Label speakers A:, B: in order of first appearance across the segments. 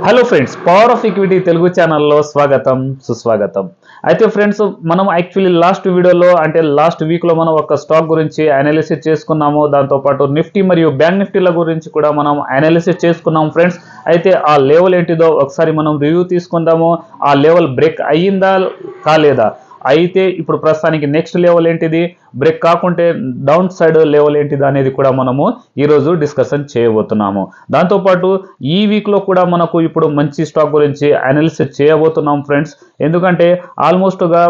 A: Hello friends, power of equity Telugu ఛానల్లో స్వాగతం సుస్వాగతం. అయితే ఫ్రెండ్స్, మనం యాక్చువల్లీ లాస్ట్ వీడియోలో అంటే లాస్ట్ వీక్లో మనం ఒక స్టాక్ గురించి అనాలిసిస్ చేసుకున్నాము. దాంతోపాటు నిఫ్టీ మరియు బ్యాంక్ నిఫ్టీల గురించి కూడా మనం అనాలిసిస్ చేసుకున్నాం ఫ్రెండ్స్. అయితే ఆ లెవెల్ ఏంటిదో ఒకసారి మనం రివ్యూ తీసుకుందాము. ఆ లెవెల్ బ్రేక్ అయ్యిందా కాలేదా, అయితే ఇప్పుడు ప్రస్తుతానికి నెక్స్ట్ లెవెల్ ఏంటిది, బ్రేక్ కాకుంటే డౌన్ సైడ్ లెవెల్ ఏంటిది అనేది కూడా మనము ఈరోజు డిస్కషన్ చేయబోతున్నాము. దాంతోపాటు ఈ వీక్లో కూడా మనకు ఇప్పుడు మంచి స్టాక్ గురించి అనాలిసిస్ చేయబోతున్నాం ఫ్రెండ్స్. ఎందుకంటే ఆల్మోస్ట్గా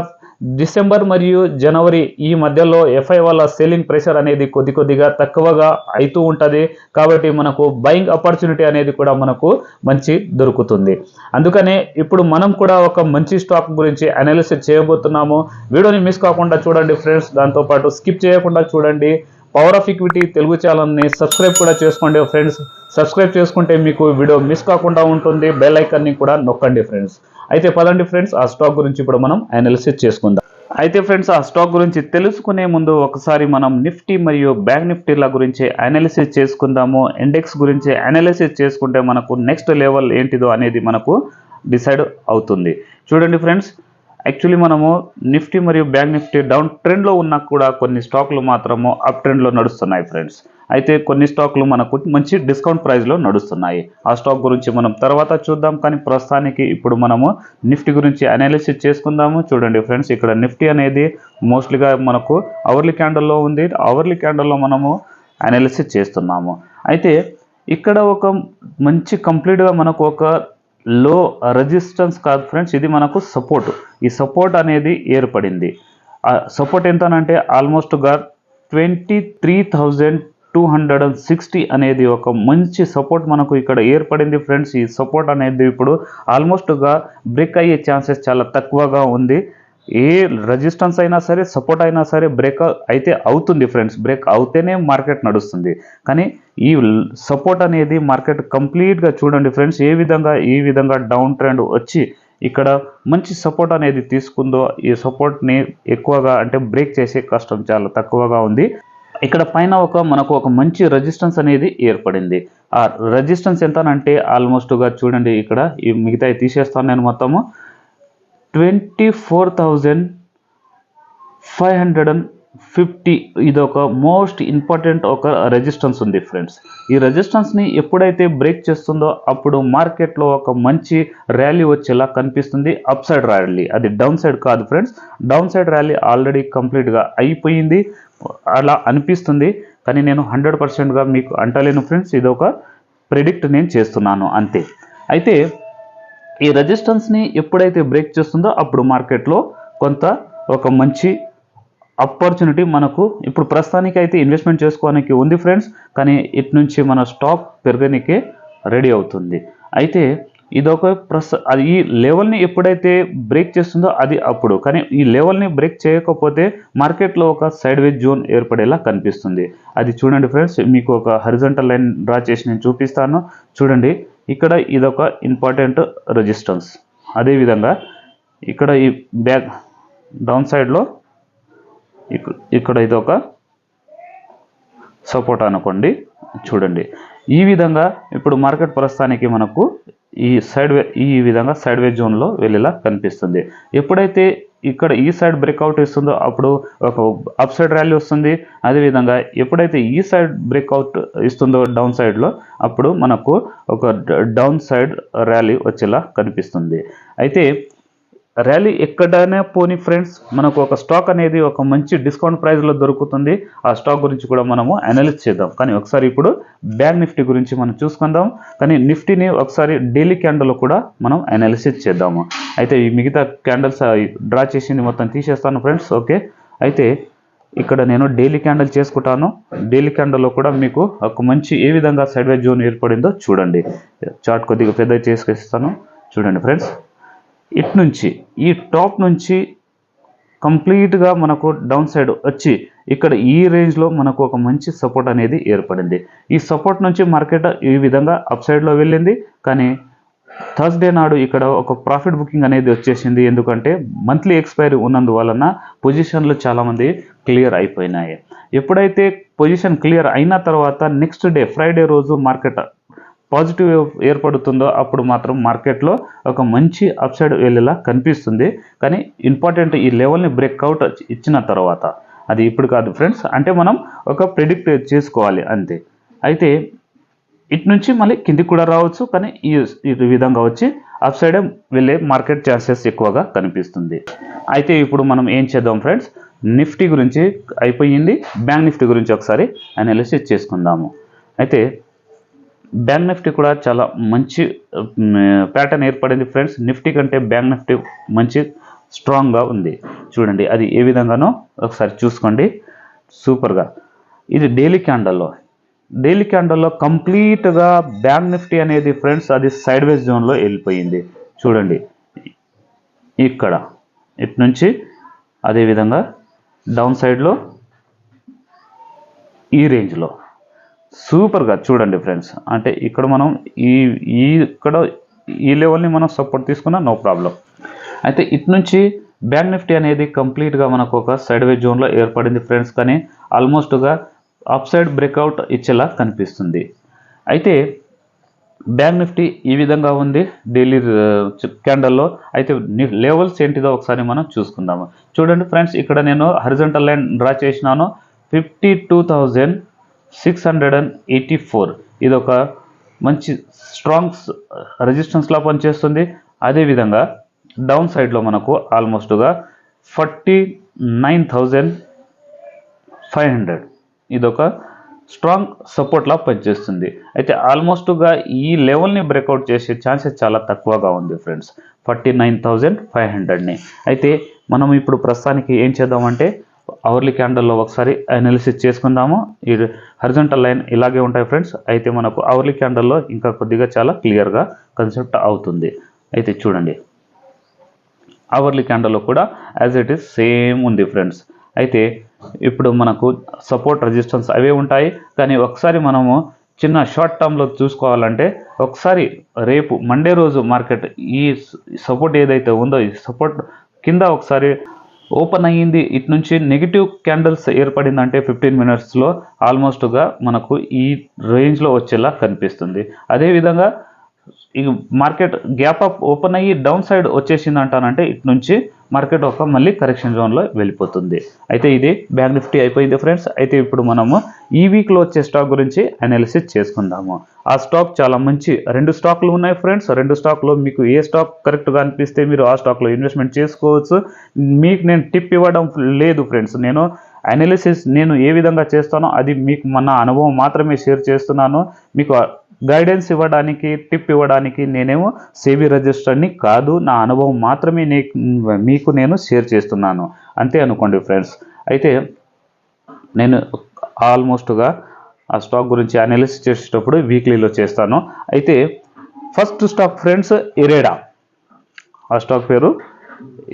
A: డిసెంబర్ మరియు జనవరి ఈ మధ్యలో ఎఫ్ఐ వాళ్ళ సెల్లింగ్ ప్రెషర్ అనేది కొద్దిగా తక్కువగా అవుతూ ఉంటుంది. కాబట్టి మనకు బయింగ్ ఆపర్చునిటీ అనేది కూడా మనకు మంచి దొరుకుతుంది. అందుకనే ఇప్పుడు మనం కూడా ఒక మంచి స్టాక్ గురించి అనాలిసిస్ చేయబోతున్నాము. వీడియోని మిస్ కాకుండా చూడండి ఫ్రెండ్స్. దాంతోపాటు స్కిప్ చేయకుండా చూడండి. పవర్ ఆఫ్ ఈక్విటీ తెలుగు ఛానల్ని సబ్స్క్రైబ్ కూడా చేసుకోండి ఫ్రెండ్స్. సబ్స్క్రైబ్ చేసుకుంటే మీకు వీడియో మిస్ కాకుండా ఉంటుంది. బెల్ ఐకాన్ని కూడా నొక్కండి ఫ్రెండ్స్. అయితే పదండి ఫ్రెండ్స్, ఆ స్టాక్ గురించి ఇప్పుడు మనం అనాలిసిస్ చేసుకుందాం. అయితే ఫ్రెండ్స్, ఆ స్టాక్ గురించి తెలుసుకునే ముందు ఒకసారి మనం నిఫ్టీ మరియు బ్యాంక్ నిఫ్టీల గురించి అనాలిసిస్ చేసుకుందాము. ఇండెక్స్ గురించి అనాలిసిస్ చేసుకుంటే మనకు నెక్స్ట్ లెవెల్ ఏంటిదో అనేది మనకు డిసైడ్ అవుతుంది. చూడండి ఫ్రెండ్స్, యాక్చువల్లీ మనము నిఫ్టీ మరియు బ్యాంక్ నిఫ్టీ డౌన్ ట్రెండ్లో ఉన్నా కూడా కొన్ని స్టాక్లు మాత్రము అప్ ట్రెండ్లో నడుస్తున్నాయి ఫ్రెండ్స్. అయితే కొన్ని స్టాక్లు మనకు మంచి డిస్కౌంట్ ప్రైస్లో నడుస్తున్నాయి. ఆ స్టాక్ గురించి మనం తర్వాత చూద్దాం. కానీ ప్రస్తుతానికి ఇప్పుడు మనము నిఫ్టీ గురించి అనాలిసిస్ చేసుకుందాము. చూడండి ఫ్రెండ్స్, ఇక్కడ నిఫ్టీ అనేది మోస్ట్లీగా మనకు అవర్లీ క్యాండల్లో ఉంది. అవర్లీ క్యాండల్లో మనము అనాలిసిస్ చేస్తున్నాము. అయితే ఇక్కడ ఒక మంచి కంప్లీట్గా మనకు ఒక లో రెసిస్టెన్స్ కాదు ఫ్రెండ్స్, ఇది మనకు సపోర్ట్. ఈ సపోర్ట్ అనేది ఏర్పడింది. ఆ సపోర్ట్ ఎంతనంటే ఆల్మోస్ట్గా 23,260 అనేది ఒక మంచి సపోర్ట్ మనకు ఇక్కడ ఏర్పడింది ఫ్రెండ్స్. ఈ సపోర్ట్ అనేది ఇప్పుడు ఆల్మోస్ట్గా బ్రేక్ అయ్యే ఛాన్సెస్ చాలా తక్కువగా ఉంది. ఏ రెసిస్టెన్స్ అయినా సరే, సపోర్ట్ అయినా సరే బ్రేక్ అయితే అవుతుంది ఫ్రెండ్స్. బ్రేక్ అవుతేనే మార్కెట్ నడుస్తుంది. కానీ ఈ సపోర్ట్ అనేది మార్కెట్ కంప్లీట్గా చూడండి ఫ్రెండ్స్, ఈ విధంగా డౌన్ ట్రెండ్ వచ్చి ఇక్కడ మంచి సపోర్ట్ అనేది తీసుకుందో, ఈ సపోర్ట్ని ఎక్కువగా అంటే బ్రేక్ చేసే కష్టం చాలా తక్కువగా ఉంది. ఇక్కడ పైన మనకు ఒక మంచి రెసిస్టెన్స్ అనేది ఏర్పడింది. ఆ రెసిస్టెన్స్ ఎంతనంటే ఆల్మోస్ట్గా చూడండి, ఇక్కడ ఈ మిగతా తీసేస్తాను నేను మొత్తము 24,550. ఇది ఒక మోస్ట్ ఇంపార్టెంట్ ఒక రెసిస్టెన్స్ ఉంది ఫ్రెండ్స్. ఈ రెసిస్టెన్స్ని ఎప్పుడైతే బ్రేక్ చేస్తుందో అప్పుడు మార్కెట్లో ఒక మంచి ర్యాలీ వచ్చేలా కనిపిస్తుంది. అప్ సైడ్ ర్యాలీ, అది డౌన్ సైడ్ కాదు friends. Down side rally already కంప్లీట్గా అయిపోయింది అలా అనిపిస్తుంది. కానీ నేను 100%గా మీకు అంటలేను ఫ్రెండ్స్, ఇది ఒక ప్రిడిక్ట్ నేను చేస్తున్నాను అంతే. అయితే ఈ రెసిస్టెన్స్ని ఎప్పుడైతే బ్రేక్ చేస్తుందో అప్పుడు మార్కెట్లో కొంత ఒక మంచి ఆపర్చునిటీ మనకు ఇప్పుడు ప్రస్తుతానికి అయితే ఇన్వెస్ట్మెంట్ చేసుకోవడానికి ఉంది ఫ్రెండ్స్. కానీ ఇటు నుంచి మన స్టాక్ పెరగనికే రెడీ అవుతుంది. అయితే ఇదొక అది ఈ లెవెల్ని ఎప్పుడైతే బ్రేక్ చేస్తుందో అది అప్పుడు. కానీ ఈ లెవెల్ని బ్రేక్ చేయకపోతే మార్కెట్లో ఒక సైడ్ వేజ్ జోన్ ఏర్పడేలా కనిపిస్తుంది. అది చూడండి ఫ్రెండ్స్, మీకు ఒక హారిజాంటల్ లైన్ డ్రా చేసి నేను చూపిస్తాను. చూడండి, ఇక్కడ ఇదొక ఇంపార్టెంట్ రెసిస్టెన్స్. అదేవిధంగా ఇక్కడ ఈ బ్యాక్ డౌన్ సైడ్లో ఇక్కడ ఇదొక సపోర్ట్ అనుకోండి. చూడండి, ఈ విధంగా ఇప్పుడు మార్కెట్ ప్రస్తుతానికి మనకు ఈ విధంగా సైడ్ వేజ్ జోన్లో వెళ్ళేలా కనిపిస్తుంది. ఎప్పుడైతే ఇక్కడ ఈ సైడ్ బ్రేక్అవుట్ ఇస్తుందో అప్పుడు ఒక అప్ సైడ్ ర్యాలీ వస్తుంది. అదేవిధంగా ఎప్పుడైతే ఈ సైడ్ బ్రేక్అవుట్ ఇస్తుందో డౌన్ సైడ్లో అప్పుడు మనకు ఒక డౌన్ సైడ్ ర్యాలీ వచ్చేలా కనిపిస్తుంది. అయితే ర్యాలీ ఎక్కడైనా పోని ఫ్రెండ్స్, మనకు ఒక స్టాక్ అనేది ఒక మంచి డిస్కౌంట్ ప్రైస్లో దొరుకుతుంది. ఆ స్టాక్ గురించి కూడా మనము అనాలిసిస్ చేద్దాం. కానీ ఒకసారి ఇప్పుడు బ్యాంక్ నిఫ్టీ గురించి మనం చూసుకుందాం. కానీ నిఫ్టీని ఒకసారి డైలీ క్యాండిల్లో కూడా మనం అనాలిసిస్ చేద్దాము. అయితే ఈ మిగతా క్యాండిల్స్ డ్రా చేసింది మొత్తం తీసేస్తాను ఫ్రెండ్స్. ఓకే, అయితే ఇక్కడ నేను డైలీ క్యాండిల్ చేసుకుంటాను. డైలీ క్యాండిల్లో కూడా మీకు ఒక మంచి ఏ విధంగా సైడ్ వేజ్ జోన్ ఏర్పడిందో చూడండి. చార్ట్ కొద్దిగా పెద్దగా చేసుకొస్తాను. చూడండి ఫ్రెండ్స్, ఇటు నుంచి ఈ టాప్ నుంచి కంప్లీట్గా మనకు డౌన్ సైడ్ వచ్చి ఇక్కడ ఈ రేంజ్లో మనకు ఒక మంచి సపోర్ట్ అనేది ఏర్పడింది. ఈ సపోర్ట్ నుంచి మార్కెట్ ఈ విధంగా అప్ సైడ్లో వెళ్ళింది. కానీ థర్స్డే నాడు ఇక్కడ ఒక ప్రాఫిట్ బుకింగ్ అనేది వచ్చేసింది. ఎందుకంటే మంత్లీ ఎక్స్పైరీ ఉన్నందువలన పొజిషన్లు చాలామంది క్లియర్ అయిపోయినాయి. ఎప్పుడైతే పొజిషన్ క్లియర్ అయిన తర్వాత నెక్స్ట్ డే ఫ్రైడే రోజు మార్కెట్ పాజిటివ్ ఏర్పడుతుందో అప్పుడు మాత్రం మార్కెట్లో ఒక మంచి అప్సైడ్ వెళ్ళేలా కనిపిస్తుంది. కానీ ఇంపార్టెంట్ ఈ లెవెల్ని బ్రేక్అవుట్ ఇచ్చిన తర్వాత, అది ఇప్పుడు కాదు ఫ్రెండ్స్, అంటే మనం ఒక ప్రిడిక్ట్ చేసుకోవాలి అంతే. అయితే ఇటు నుంచి మళ్ళీ కిందికి కూడా రావచ్చు, కానీ ఈ విధంగా వచ్చి అప్ సైడ్ వెళ్ళే మార్కెట్ ఛాన్సెస్ ఎక్కువగా కనిపిస్తుంది. అయితే ఇప్పుడు మనం ఏం చేద్దాం ఫ్రెండ్స్, నిఫ్టీ గురించి అయిపోయింది, బ్యాంక్ నిఫ్టీ గురించి ఒకసారి అనాలిసిస్ చేసుకుందాము. అయితే బ్యాంక్ నిఫ్టీ కూడా చాలా మంచి ప్యాటర్న్ ఏర్పడింది ఫ్రెండ్స్. నిఫ్టీ కంటే బ్యాంక్ నిఫ్టీ మంచి స్ట్రాంగ్గా ఉంది. చూడండి అది ఏ విధంగానో ఒకసారి చూసుకోండి. సూపర్గా ఇది డైలీ క్యాండల్లో కంప్లీట్గా బ్యాంక్ నిఫ్టీ అనేది ఫ్రెండ్స్ అది సైడ్ వేస్ జోన్లో వెళ్ళిపోయింది. చూడండి ఇక్కడ ఇటు నుంచి అదేవిధంగా డౌన్ సైడ్లో ఈ రేంజ్లో సూపర్గా చూడండి ఫ్రెండ్స్. అంటే ఇక్కడ మనం ఇక్కడ ఈ లెవెల్ని మనం సపోర్ట్ తీసుకున్నా నో ప్రాబ్లం. అయితే ఇటు నుంచి బ్యాంక్ నిఫ్టీ అనేది కంప్లీట్గా మనకు ఒక సైడ్ వేస్ జోన్లో ఏర్పడింది ఫ్రెండ్స్. కానీ ఆల్మోస్ట్గా అప్ సైడ్ బ్రేక్అవుట్ ఇచ్చేలా కనిపిస్తుంది. అయితే బ్యాంక్ నిఫ్టీ ఈ విధంగా ఉంది డైలీ క్యాండల్లో. అయితే లెవెల్స్ ఏంటిదో ఒకసారి మనం చూసుకుందాము. చూడండి ఫ్రెండ్స్, ఇక్కడ నేను హారిజాంటల్ లైన్ డ్రా చేసినాను 52,684. ఇది ఒక మంచి స్ట్రాంగ్ రెసిస్టెన్స్లా పనిచేస్తుంది. అదేవిధంగా డౌన్ సైడ్లో మనకు ఆల్మోస్ట్గా 49,500 ఇదొక స్ట్రాంగ్ సపోర్ట్లా పనిచేస్తుంది. అయితే ఆల్మోస్ట్గా ఈ లెవెల్ని బ్రేక్అవుట్ చేసే ఛాన్సెస్ చాలా తక్కువగా ఉంది ఫ్రెండ్స్, 49,500ని. అయితే మనం ఇప్పుడు ప్రస్తుతానికి ఏం చేద్దామంటే అవర్లీ క్యాండల్లో ఒకసారి అనాలిసిస్ చేసుకుందాము. ఈ హారిజాంటల్ లైన్ ఇలాగే ఉంటాయి ఫ్రెండ్స్. అయితే మనకు అవర్లీ క్యాండల్లో ఇంకా కొద్దిగా చాలా క్లియర్గా కన్సెప్ట్ అవుతుంది. అయితే చూడండి అవర్లీ క్యాండల్లో కూడా యాజ్ ఇట్ ఈస్ సేమ్ ఉంది ఫ్రెండ్స్. అయితే ఇప్పుడు మనకు సపోర్ట్ రెసిస్టెన్స్ అవే ఉంటాయి. కానీ ఒకసారి మనము చిన్న షార్ట్ టర్మ్లో చూసుకోవాలంటే ఒకసారి రేపు మండే రోజు మార్కెట్ ఈ సపోర్ట్ ఏదైతే ఉందో ఈ సపోర్ట్ కింద ఒకసారి ఓపెన్ అయ్యింది, ఇటు నుంచి నెగిటివ్ క్యాండిల్స్ ఏర్పడిందంటే 15 మినిట్స్లో ఆల్మోస్ట్గా మనకు ఈ రేంజ్లో వచ్చేలా కనిపిస్తుంది. అదేవిధంగా ఈ మార్కెట్ గ్యాప్ అప్ ఓపెన్ అయ్యి డౌన్ సైడ్ వచ్చేసింది అంటానంటే ఇటు నుంచి మార్కెట్ ఒక మళ్ళీ కరెక్షన్ జోన్లో వెళ్ళిపోతుంది. అయితే ఇది బ్యాంక్ నిఫ్టీ అయిపోయింది ఫ్రెండ్స్. అయితే ఇప్పుడు మనము ఈ వీక్లో వచ్చే స్టాక్ గురించి అనాలిసిస్ చేసుకుందాము. ఆ స్టాక్ చాలా మంచి 2 స్టాక్లు ఉన్నాయి ఫ్రెండ్స్. 2 స్టాక్లో మీకు ఏ స్టాక్ కరెక్ట్గా అనిపిస్తే మీరు ఆ స్టాక్లో ఇన్వెస్ట్మెంట్ చేసుకోవచ్చు. మీకు నేను టిప్ ఇవ్వడం లేదు ఫ్రెండ్స్. నేను అనాలిసిస్ నేను ఏ విధంగా చేస్తానో అది మీకు మన అనుభవం మాత్రమే షేర్ చేస్తున్నాను. మీకు గైడెన్స్ ఇవ్వడానికి టిప్ ఇవ్వడానికి నేనేమో సేబీ రిజిస్టర్ని కాదు, నా అనుభవం మాత్రమే మీకు నేను షేర్ చేస్తున్నాను అంతే అనుకోండి ఫ్రెండ్స్. అయితే నేను ఆల్మోస్ట్గా ఆ స్టాక్ గురించి అనాలిసిస్ చేసేటప్పుడు వీక్లీలో చేస్తాను. అయితే ఫస్ట్ స్టాక్ ఫ్రెండ్స్ ఇరేడా. ఆ స్టాక్ పేరు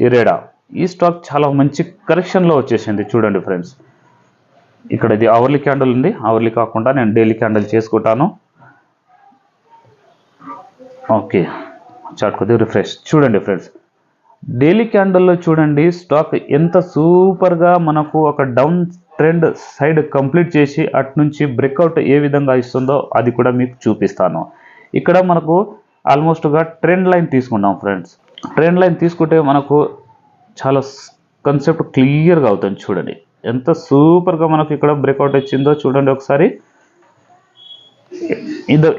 A: ఇరేడా. ఈ స్టాక్ చాలా మంచి కరెక్షన్లో వచ్చేసింది. చూడండి ఫ్రెండ్స్, ఇక్కడ ఇది అవర్లీ క్యాండిల్ ఉంది. అవర్లీ కాకుండా నేను డైలీ క్యాండిల్ చేసుకుంటాను. ఓకే, చార్ట్ కొద్దిగా రిఫ్రెష్. చూడండి ఫ్రెండ్స్, డైలీ క్యాండిల్లో చూడండి స్టాక్ ఎంత సూపర్గా మనకు ఒక డౌన్ ట్రెండ్ సైడ్ కంప్లీట్ చేసి అటు నుంచి బ్రేక్అవుట్ ఏ విధంగా ఇస్తుందో అది కూడా మీకు చూపిస్తాను. ఇక్కడ మనకు ఆల్మోస్ట్గా ట్రెండ్ లైన్ తీసుకున్నాం ఫ్రెండ్స్. ట్రెండ్ లైన్ తీసుకుంటే మనకు చాలా కన్సెప్ట్ క్లియర్గా అవుతుంది. చూడండి ఎంత సూపర్గా మనకు ఇక్కడ బ్రేక్అవుట్ వచ్చిందో చూడండి ఒకసారి.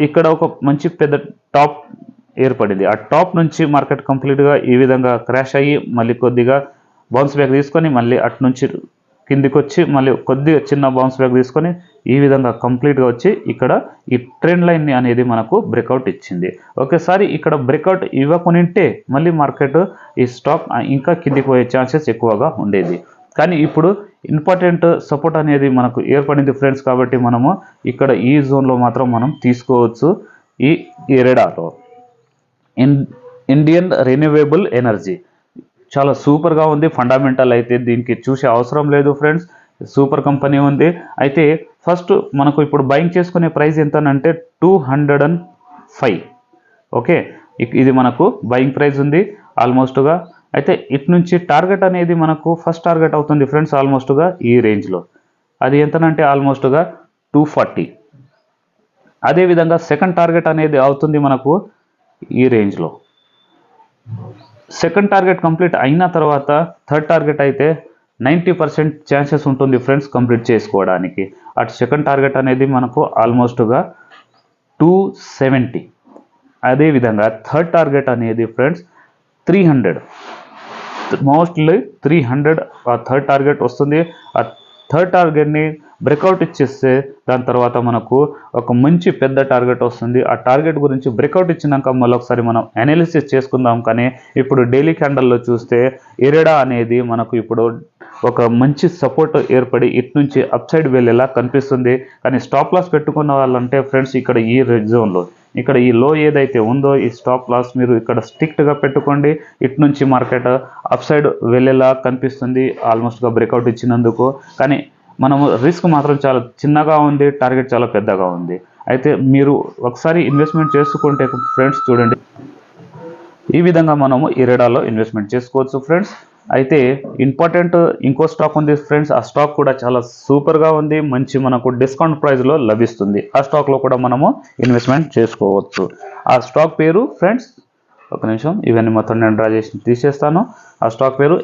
A: ఇక్కడ ఒక మంచి పెద్ద టాప్ ఏర్పడింది. ఆ టాప్ నుంచి మార్కెట్ కంప్లీట్గా ఈ విధంగా క్రాష్ అయ్యి మళ్ళీ కొద్దిగా బౌన్స్ బ్యాక్ తీసుకొని మళ్ళీ అటు నుంచి కిందికి వచ్చి మళ్ళీ కొద్దిగా చిన్న బౌన్స్ బ్యాక్ తీసుకొని ఈ విధంగా కంప్లీట్గా వచ్చి ఇక్కడ ఈ ట్రెండ్ లైన్ అనేది మనకు బ్రేక్అవుట్ ఇచ్చింది. ఒకేసారి ఇక్కడ బ్రేక్అవుట్ ఇవ్వకుంటే మళ్ళీ మార్కెట్ ఈ స్టాక్ ఇంకా కిందికి పోయే ఛాన్సెస్ ఎక్కువగా ఉండేది. కానీ ఇప్పుడు ఇంపార్టెంట్ సపోర్ట్ అనేది మనకు ఏర్పడింది ఫ్రెండ్స్. కాబట్టి మనము ఇక్కడ ఈ జోన్లో మాత్రం మనం తీసుకోవచ్చు. ఈ ఇరేడాలో ఇండియన్ రెన్యూవబుల్ ఎనర్జీ చాలా సూపర్గా ఉంది. ఫండమెంటల్ అయితే దీనికి చూసే అవసరం లేదు ఫ్రెండ్స్, సూపర్ కంపెనీ ఉంది. అయితే ఫస్ట్ మనకు ఇప్పుడు బయింగ్ చేసుకునే ప్రైస్ ఎంత అంటే 205. ఓకే, ఇది మనకు బయింగ్ ప్రైస్ ఉంది ఆల్మోస్ట్గా. అయితే ఇటు నుంచి టార్గెట్ అనేది మనకు ఫస్ట్ టార్గెట్ అవుతుంది ఫ్రెండ్స్ ఆల్మోస్ట్గా ఈ రేంజ్లో. అది ఎంతనంటే ఆల్మోస్ట్గా 240. అదేవిధంగా సెకండ్ టార్గెట్ అనేది అవుతుంది మనకు ఈ రేంజ్లో. సెకండ్ టార్గెట్ కంప్లీట్ అయిన తర్వాత థర్డ్ టార్గెట్ అయితే 90% ఛాన్సెస్ ఉంటుంది ఫ్రెండ్స్ కంప్లీట్ చేసుకోవడానికి. అటు సెకండ్ టార్గెట్ అనేది మనకు ఆల్మోస్ట్గా 270. అదేవిధంగా థర్డ్ టార్గెట్ అనేది ఫ్రెండ్స్ 300, మోస్ట్లీ 300 ఆ థర్డ్ టార్గెట్ వస్తుంది. ఆ థర్డ్ టార్గెట్ని బ్రేక్అవుట్ ఇచ్చేస్తే దాని తర్వాత మనకు ఒక మంచి పెద్ద టార్గెట్ వస్తుంది. ఆ టార్గెట్ గురించి బ్రేక్అవుట్ ఇచ్చినాక మళ్ళొకసారి మనం అనాలిసిస్ చేసుకుందాం. కానీ ఇప్పుడు డైలీ క్యాండల్లో చూస్తే ఇరెడా అనేది మనకు ఇప్పుడు ఒక మంచి సపోర్ట్ ఏర్పడి ఇటు నుంచి అప్ సైడ్ వెళ్ళేలా కనిపిస్తుంది. కానీ స్టాప్ లాస్ పెట్టుకున్న వాళ్ళంటే ఫ్రెండ్స్ ఇక్కడ ఈ రెడ్ జోన్లో ఇక్కడ ఈ లో ఏదైతే ఉందో ఈ స్టాప్ లాస్ మీరు ఇక్కడ స్ట్రిక్ట్గా పెట్టుకోండి. ఇటు నుంచి మార్కెట్ అప్ సైడ్ వెళ్ళేలా కనిపిస్తుంది ఆల్మోస్ట్గా బ్రేక్అవుట్ ఇచ్చినందుకు. కానీ మనము రిస్క్ మాత్రం చాలా చిన్నగా ఉంది, టార్గెట్ చాలా పెద్దగా ఉంది. అయితే మీరు ఒకసారి ఇన్వెస్ట్మెంట్ చేసుకుంటే ఫ్రెండ్స్ చూడండి, ఈ విధంగా మనము ఇరెడాలో ఇన్వెస్ట్మెంట్ చేసుకోవచ్చు ఫ్రెండ్స్. అయితే ఇంపార్టెంట్ ఇంకో స్టాక్ ఉంది ఫ్రెండ్స్, ఆ స్టాక్ కూడా చాలా సూపర్గా ఉంది, మంచి మనకు డిస్కౌంట్ ప్రైస్లో లభిస్తుంది. ఆ స్టాక్లో కూడా మనము ఇన్వెస్ట్మెంట్ చేసుకోవచ్చు. ఆ స్టాక్ పేరు ఫ్రెండ్స్ ఒక నిమిషం, ఇవన్నీ మొత్తం నేను డ్రా చేసి తీసేస్తాను. ఆ స్టాక్ పేరు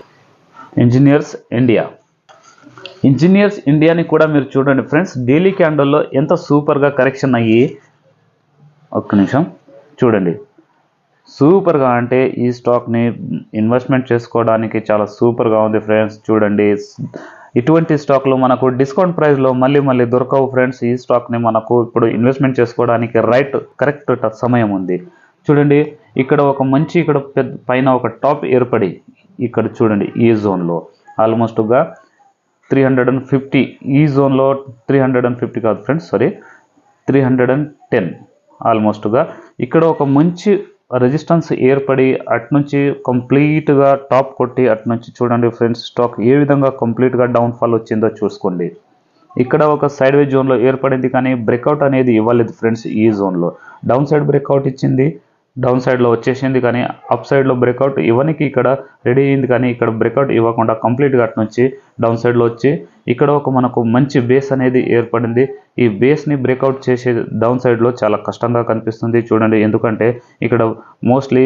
A: ఇంజనీర్స్ ఇండియా. ఇంజనీర్స్ ఇండియాని కూడా మీరు చూడండి ఫ్రెండ్స్, డైలీ క్యాండల్లో ఎంత సూపర్గా కరెక్షన్ అయ్యి, ఒక్క నిమిషం చూడండి, సూపర్గా అంటే ఈ స్టాక్ని ఇన్వెస్ట్మెంట్ చేసుకోవడానికి చాలా సూపర్గా ఉంది ఫ్రెండ్స్. చూడండి, ఇటువంటి స్టాక్లు మనకు డిస్కౌంట్ ప్రైస్లో మళ్ళీ దొరకవు ఫ్రెండ్స్. ఈ స్టాక్ని మనకు ఇప్పుడు ఇన్వెస్ట్మెంట్ చేసుకోవడానికి కరెక్ట్ సమయం ఉంది. చూడండి, ఇక్కడ ఒక మంచి ఇక్కడ పైన ఒక టాప్ ఏర్పడి ఇక్కడ చూడండి ఈ జోన్లో ఆల్మోస్ట్గా 350, ఈ జోన్లో 350 కాదు ఫ్రెండ్స్, సారీ 310 ఆల్మోస్ట్గా ఇక్కడ ఒక మంచి రెసిస్టెన్స్ ఏర్పడి అట్నుంచి కంప్లీట్గా టాప్ కొట్టి అట్నుంచి చూడండి ఫ్రెండ్స్ స్టాక్ ఏ విధంగా కంప్లీట్గా డౌన్ఫాల్ వచ్చిందో చూసుకోండి. ఇక్కడ ఒక సైడ్ వే జోన్లో ఏర్పడింది కానీ బ్రేక్అవుట్ అనేది ఇవ్వలేదు ఫ్రెండ్స్. ఈ జోన్లో డౌన్ సైడ్ బ్రేక్అవుట్ ఇచ్చింది, డౌన్ సైడ్లో వచ్చేసింది, కానీ అప్ సైడ్లో బ్రేక్అవుట్ ఇవ్వనికి ఇక్కడ రెడీ అయింది. కానీ ఇక్కడ బ్రేక్అవుట్ ఇవ్వకుండా కంప్లీట్గా అటు నుంచి డౌన్ సైడ్లో వచ్చి ఇక్కడ ఒక మనకు మంచి బేస్ అనేది ఏర్పడింది. ఈ బేస్ని బ్రేక్అవుట్ చేసే డౌన్ సైడ్లో చాలా కష్టంగా కనిపిస్తుంది చూడండి. ఎందుకంటే ఇక్కడ మోస్ట్లీ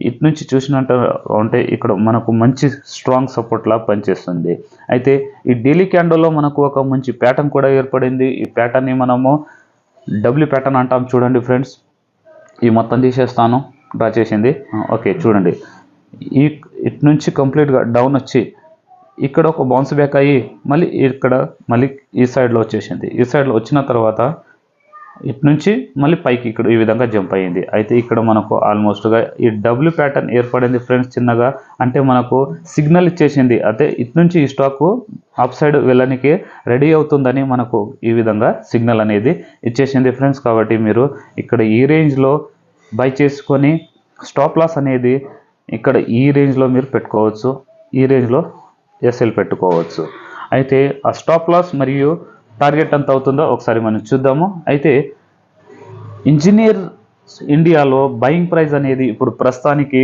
A: ఇటు నుంచి చూసినట్టు ఉంటే ఇక్కడ మనకు మంచి స్ట్రాంగ్ సపోర్ట్లా పనిచేస్తుంది. అయితే ఈ డైలీ క్యాండల్లో మనకు ఒక మంచి ప్యాటర్న్ కూడా ఏర్పడింది. ఈ ప్యాటర్న్ని మనము డబ్ల్యూ ప్యాటర్న్ అంటాం చూడండి ఫ్రెండ్స్. ఈ మొత్తం తీసేస్తాను, డ్రా చేసింది. ఓకే చూడండి, ఇటు నుంచి కంప్లీట్గా డౌన్ వచ్చి ఇక్కడ ఒక బౌన్స్ బ్యాక్ అయ్యి మళ్ళీ ఈ సైడ్లో వచ్చేసింది. ఈ సైడ్లో వచ్చిన తర్వాత ఇటు నుంచి మళ్ళీ పైకి ఇక్కడ ఈ విధంగా జంప్ అయ్యింది. అయితే ఇక్కడ మనకు ఆల్మోస్ట్గా ఈ డబ్ల్యూ ప్యాటర్న్ ఏర్పడింది ఫ్రెండ్స్ చిన్నగా, అంటే మనకు సిగ్నల్ ఇచ్చేసింది. అయితే ఇటు నుంచి ఈ స్టాక్ అప్ సైడ్ వెళ్ళడానికి రెడీ అవుతుందని మనకు ఈ విధంగా సిగ్నల్ అనేది ఇచ్చేసింది ఫ్రెండ్స్. కాబట్టి మీరు ఇక్కడ ఈ రేంజ్లో బై చేసుకొని స్టాప్ లాస్ అనేది ఇక్కడ ఈ రేంజ్లో మీరు పెట్టుకోవచ్చు, ఈ రేంజ్లో ఎస్ఎల్ పెట్టుకోవచ్చు. అయితే ఆ స్టాప్ లాస్ మరియు టార్గెట్ ఎంత అవుతుందో ఒకసారి మనం చూద్దాము. అయితే ఇంజనీర్ ఇండియాలో బయింగ్ ప్రైస్ అనేది ఇప్పుడు ప్రస్తుతానికి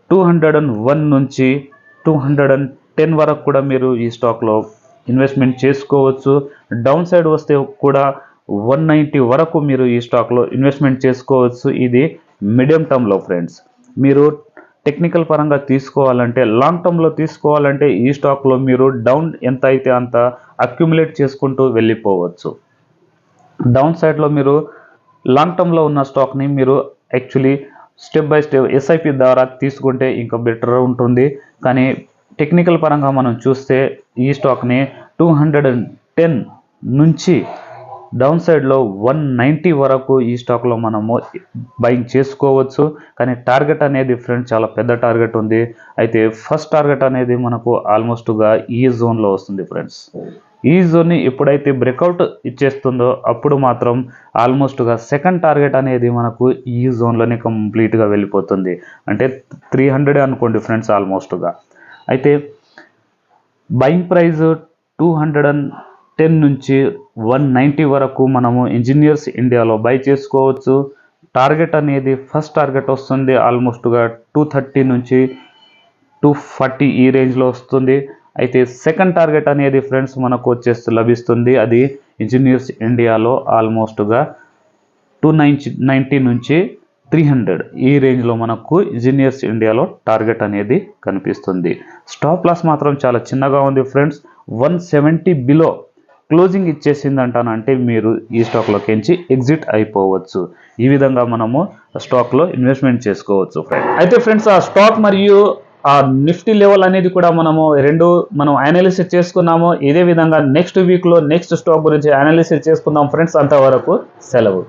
A: 201 నుంచి 210 వరకు కూడా మీరు ఈ స్టాక్లో ఇన్వెస్ట్మెంట్ చేసుకోవచ్చు. డౌన్ సైడ్ వస్తే కూడా 190 వరకు మీరు ఈ స్టాక్లో ఇన్వెస్ట్మెంట్ చేసుకోవచ్చు. ఇది మీడియం టర్మ్లో ఫ్రెండ్స్. మీరు టెక్నికల్ పరంగా తీసుకోవాలంటే, లాంగ్ టర్మ్లో తీసుకోవాలంటే ఈ స్టాక్లో మీరు డౌన్ ఎంత అయితే అంత అక్యుములేట్ చేసుకుంటూ వెళ్ళిపోవచ్చు. డౌన్ సైడ్లో మీరు లాంగ్ టర్మ్లో ఉన్న స్టాక్ని మీరు actually step by step SIP ద్వారా తీసుకుంటే ఇంకా బెటర్ ఉంటుంది. కానీ టెక్నికల్ పరంగా మనం చూస్తే ఈ స్టాక్ని 210 నుంచి డౌన్ సైడ్లో 190 వరకు ఈ స్టాక్లో మనము బయింగ్ చేసుకోవచ్చు. కానీ టార్గెట్ అనేది ఫ్రెండ్స్ చాలా పెద్ద టార్గెట్ ఉంది. అయితే ఫస్ట్ టార్గెట్ అనేది మనకు ఆల్మోస్ట్గా ఈ జోన్లో వస్తుంది ఫ్రెండ్స్. ఈ జోన్ని ఎప్పుడైతే బ్రేక్అవుట్ ఇచ్చేస్తుందో అప్పుడు మాత్రం ఆల్మోస్ట్గా సెకండ్ టార్గెట్ అనేది మనకు ఈ జోన్లోనే కంప్లీట్గా వెళ్ళిపోతుంది. అంటే 300 అనుకోండి ఫ్రెండ్స్ ఆల్మోస్ట్గా. అయితే బయింగ్ ప్రైస్ 210 నుంచి 190 వరకు మనము ఇంజనీర్స్ ఇండియాలో బై చేసుకోవచ్చు. టార్గెట్ అనేది ఫస్ట్ టార్గెట్ వస్తుంది ఆల్మోస్ట్గా 230 నుంచి 240 ఈ రేంజ్లో వస్తుంది. అయితే సెకండ్ టార్గెట్ అనేది ఫ్రెండ్స్ మనకు లభిస్తుంది. అది ఇంజనీర్స్ ఇండియాలో ఆల్మోస్ట్గా 290 నుంచి 300 ఈ రేంజ్లో మనకు ఇంజనీర్స్ ఇండియాలో టార్గెట్ అనేది కనిపిస్తుంది. స్టాప్ లాస్ మాత్రం చాలా చిన్నగా ఉంది ఫ్రెండ్స్. 170 బిలో క్లోజింగ్ ఇచ్చేసిందంటానంటే మీరు ఈ స్టాక్లోకించి ఎగ్జిట్ అయిపోవచ్చు. ఈ విధంగా మనము స్టాక్లో ఇన్వెస్ట్మెంట్ చేసుకోవచ్చు ఫ్రెండ్స్. అయితే ఫ్రెండ్స్ ఆ స్టాక్ మరియు ఆ నిఫ్టీ లెవెల్ అనేది కూడా మనం అనాలిసిస్ చేసుకున్నాము. ఇదే విధంగా నెక్స్ట్ వీక్లో నెక్స్ట్ స్టాక్ గురించి అనాలిసిస్ చేసుకుందాం ఫ్రెండ్స్. అంతవరకు సెలవు.